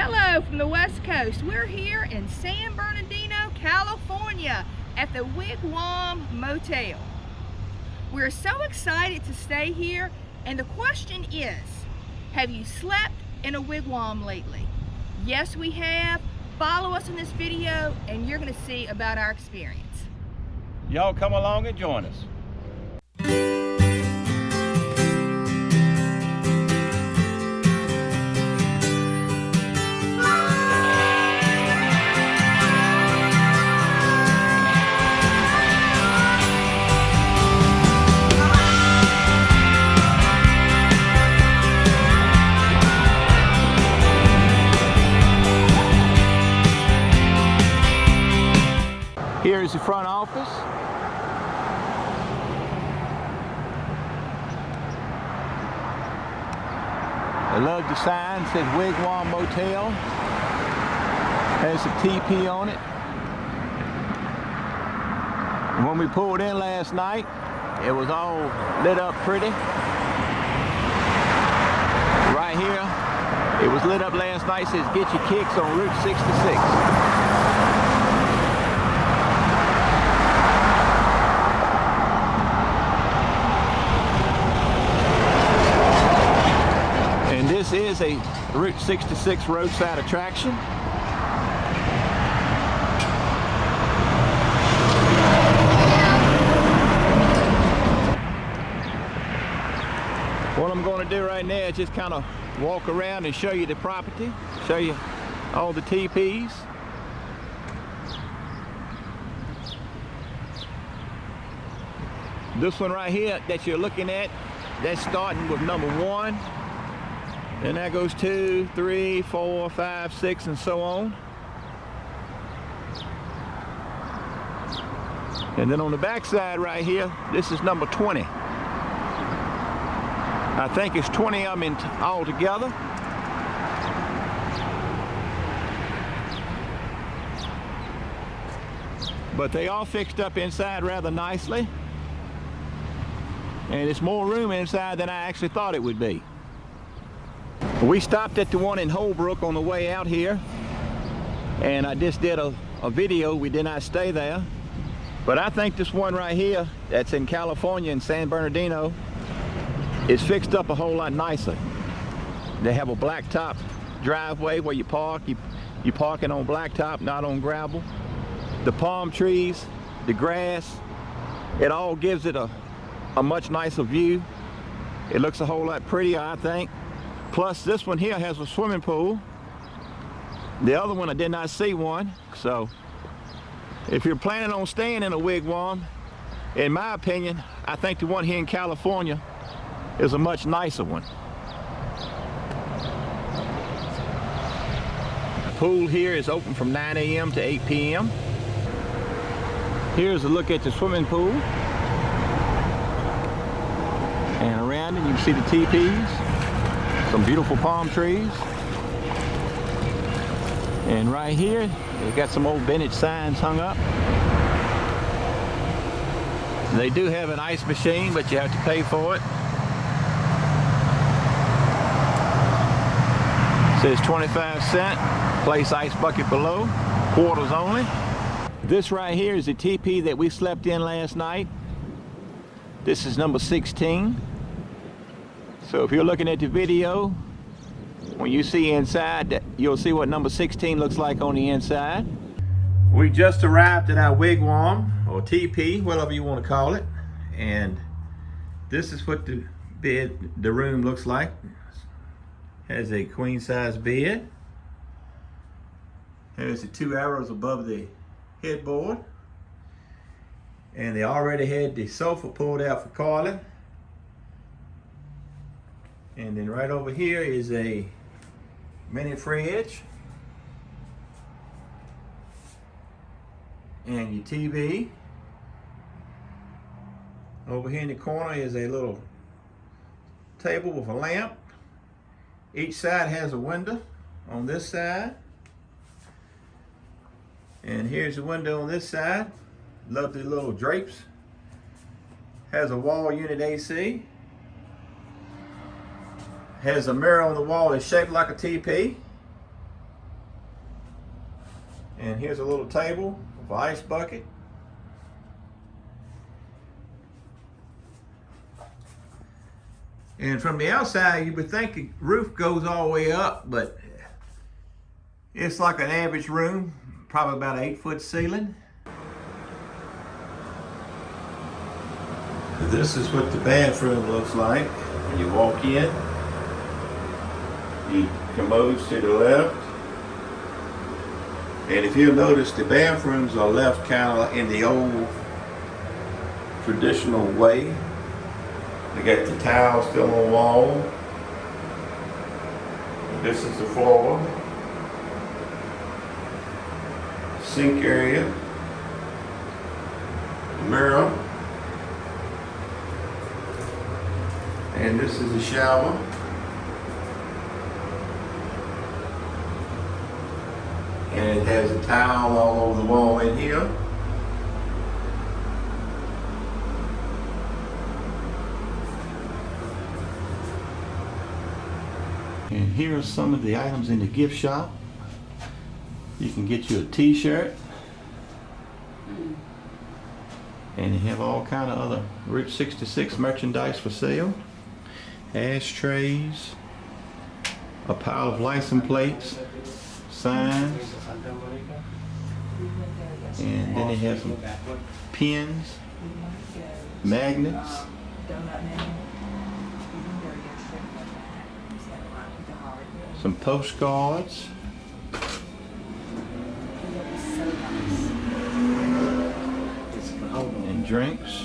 Hello from the West Coast. We're here in San Bernardino, California at the Wigwam Motel. We're so excited to stay here, and the question is, have you slept in a wigwam lately? Yes, we have. Follow us in this video and you're going to see about our experience. Y'all come along and join us. Here is the front office. I love the sign, it says Wigwam Motel. Has a teepee on it. And when we pulled in last night, it was all lit up pretty. Right here, it was lit up last night, it says get your kicks on Route 66. This is a Route 66 roadside attraction. What I'm going to do right now is just kind of walk around and show you the property, show you all the teepees. This one right here that you're looking at, that's starting with number 1. Then that goes 2, 3, 4, 5, 6, and so on. And then on the back side right here, this is number 20. I think it's 20 of them all together. But they all fixed up inside rather nicely. And it's more room inside than I actually thought it would be. We stopped at the one in Holbrook on the way out here, and I just did a video. We did not stay there, but I think this one right here that's in California in San Bernardino is fixed up a whole lot nicer. They have a blacktop driveway where you park. You parking on blacktop, not on gravel. The palm trees, the grass, it all gives it a much nicer view. It looks a whole lot prettier, I think. Plus this one here has a swimming pool. The other one I did not see one. So if you're planning on staying in a wigwam, in my opinion, I think the one here in California is a much nicer one. The pool here is open from 9 a.m. to 8 p.m. Here's a look at the swimming pool. And around it you can see the teepees. Some beautiful palm trees. And right here, they've got some old vintage signs hung up. They do have an ice machine, but you have to pay for it. It says 25 cents, place ice bucket below, quarters only. This right here is the teepee that we slept in last night. This is number 16. So if you're looking at the video, when you see inside, you'll see what number 16 looks like on the inside. We just arrived at our wigwam, or teepee, whatever you want to call it. And this is what the room looks like. Has a queen size bed. There's the 2 arrows above the headboard. And they already had the sofa pulled out for Carly. And then right over here is a mini fridge. And your TV. Over here in the corner is a little table with a lamp. Each side has a window on this side. And here's the window on this side. Lovely little drapes. Has a wall unit AC. Has a mirror on the wall that's shaped like a teepee. And here's a little table with an ice bucket. And from the outside, you would think the roof goes all the way up, but it's like an average room, probably about an 8-foot ceiling. This is what the bathroom looks like when you walk in. The commodes to the left. And if you'll notice, the bathrooms are left kind of in the old traditional way. They got the towels still on the wall. This is the floor. Sink area. Mirror. And this is the shower. And it has a towel all over the wall in here. And here are some of the items in the gift shop. You can get you a t-shirt. And they have all kind of other Route 66 merchandise for sale. Ashtrays, a pile of license plates, signs, and then they have some pins, magnets, some postcards, and drinks.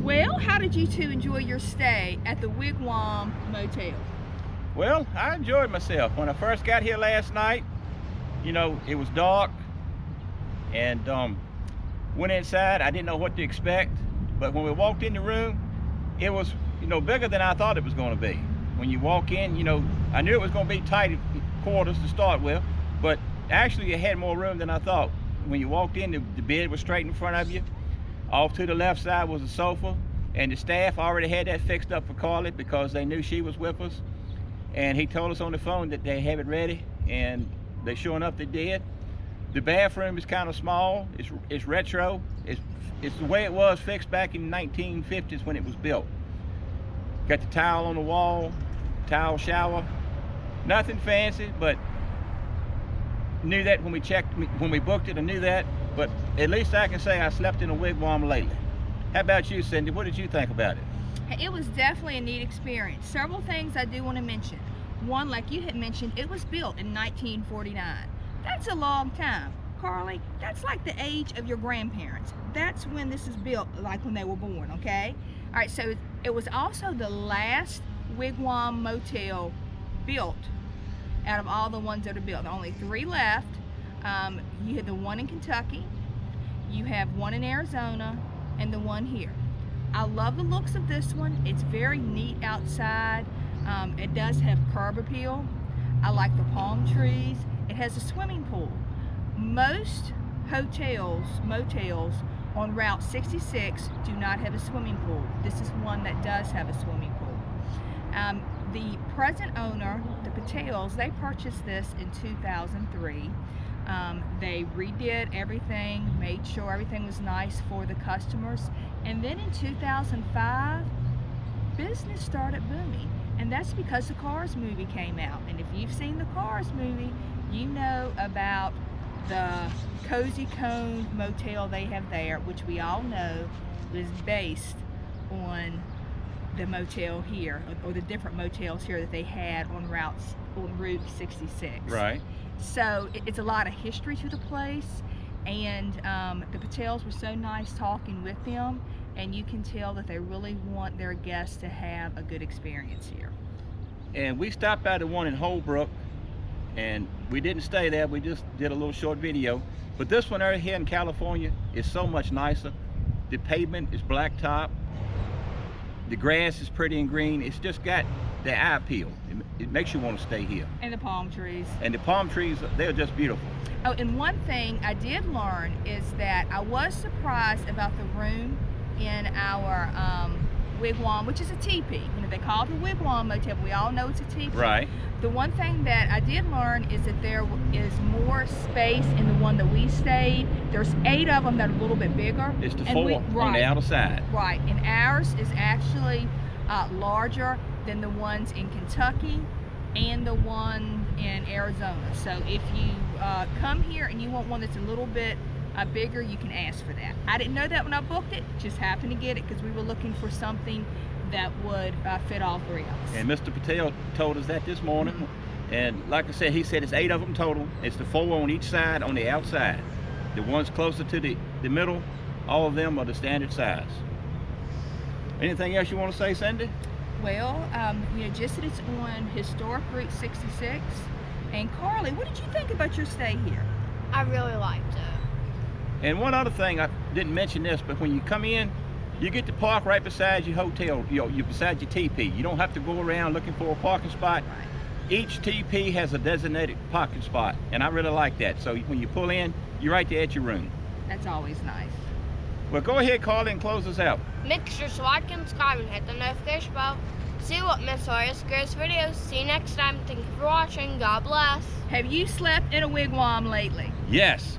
Well, how did you two enjoy your stay at the Wigwam Motel? Well, I enjoyed myself. When I first got here last night, you know, it was dark, and went inside. I didn't know what to expect, but when we walked in the room, it was, you know, bigger than I thought it was going to be. When you walk in, you know, I knew it was going to be tight quarters to start with, but actually it had more room than I thought. When you walked in, the bed was straight in front of you. Off to the left side was a sofa, and the staff already had that fixed up for Carly because they knew she was with us. And he told us on the phone that they have it ready, and they sure enough they did. The bathroom is kind of small. It's retro. It's the way it was fixed back in the 1950s when it was built. Got the towel on the wall, towel shower. Nothing fancy, but knew that when we booked it, I knew that. But at least I can say I slept in a wigwam lately. How about you, Cindy? What did you think about it? It was definitely a neat experience. Several things I do want to mention. One, like you had mentioned, it was built in 1949. That's a long time. Carly, that's like the age of your grandparents. That's when this is built, like when they were born, okay? All right, so it was also the last Wigwam Motel built out of all the ones that are built. There are only 3 left. You had the one in Kentucky, you have one in Arizona, and the one here. I love the looks of this one. It's very neat outside. It does have curb appeal. I like the palm trees. It has a swimming pool. Most hotels, motels on Route 66 do not have a swimming pool. This is one that does have a swimming pool. The present owner, the Patels, they purchased this in 2003. They redid everything, made sure everything was nice for the customers, and then in 2005, business started booming, and that's because the Cars movie came out. And if you've seen the Cars movie, you know about the Cozy Cone Motel they have there, which we all know is based on the motel here, or the different motels here that they had on Route 66. Right. So it's a lot of history to the place, and the Patels were so nice talking with them, and you can tell that they really want their guests to have a good experience here. And we stopped by the one in Holbrook, and we didn't stay there, we just did a little short video. But this one right here in California is so much nicer. The pavement is blacktop. The grass is pretty and green. It's just got the eye appeal. It makes you want to stay here. And the palm trees. And the palm trees, they're just beautiful. Oh, and one thing I did learn is that I was surprised about the room in our Wigwam, which is a teepee. You know, they call it the Wigwam Motel, but we all know it's a teepee. Right. The one thing that I did learn is that there is more space in the one that we stayed. There's 8 of them that are a little bit bigger. It's the 4 on the outer side. Right, and ours is actually larger than the ones in Kentucky and the one in Arizona. So if you come here and you want one that's a little bit bigger, you can ask for that. I didn't know that when I booked it, just happened to get it because we were looking for something that would fit all 3 of us. And Mr. Patel told us that this morning. Mm-hmm. And like I said, he said it's 8 of them total. It's the 4 on each side on the outside. The ones closer to the middle, all of them are the standard size. Anything else you want to say, Cindy? Well, you know, just that it's on historic Route 66. And Carly, what did you think about your stay here? I really liked it. And one other thing, I didn't mention this, but when you come in, you get to park right beside your hotel, you beside your teepee. You don't have to go around looking for a parking spot. Right. Each teepee has a designated parking spot, and I really like that. So when you pull in, you're right there at your room. That's always nice. Well, go ahead, Carly, and close us out. Make sure to like and subscribe and hit the notification bell. See what miss our greatest videos. See you next time. Thank you for watching. God bless. Have you slept in a wigwam lately? Yes.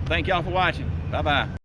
Thank y'all for watching. Bye-bye.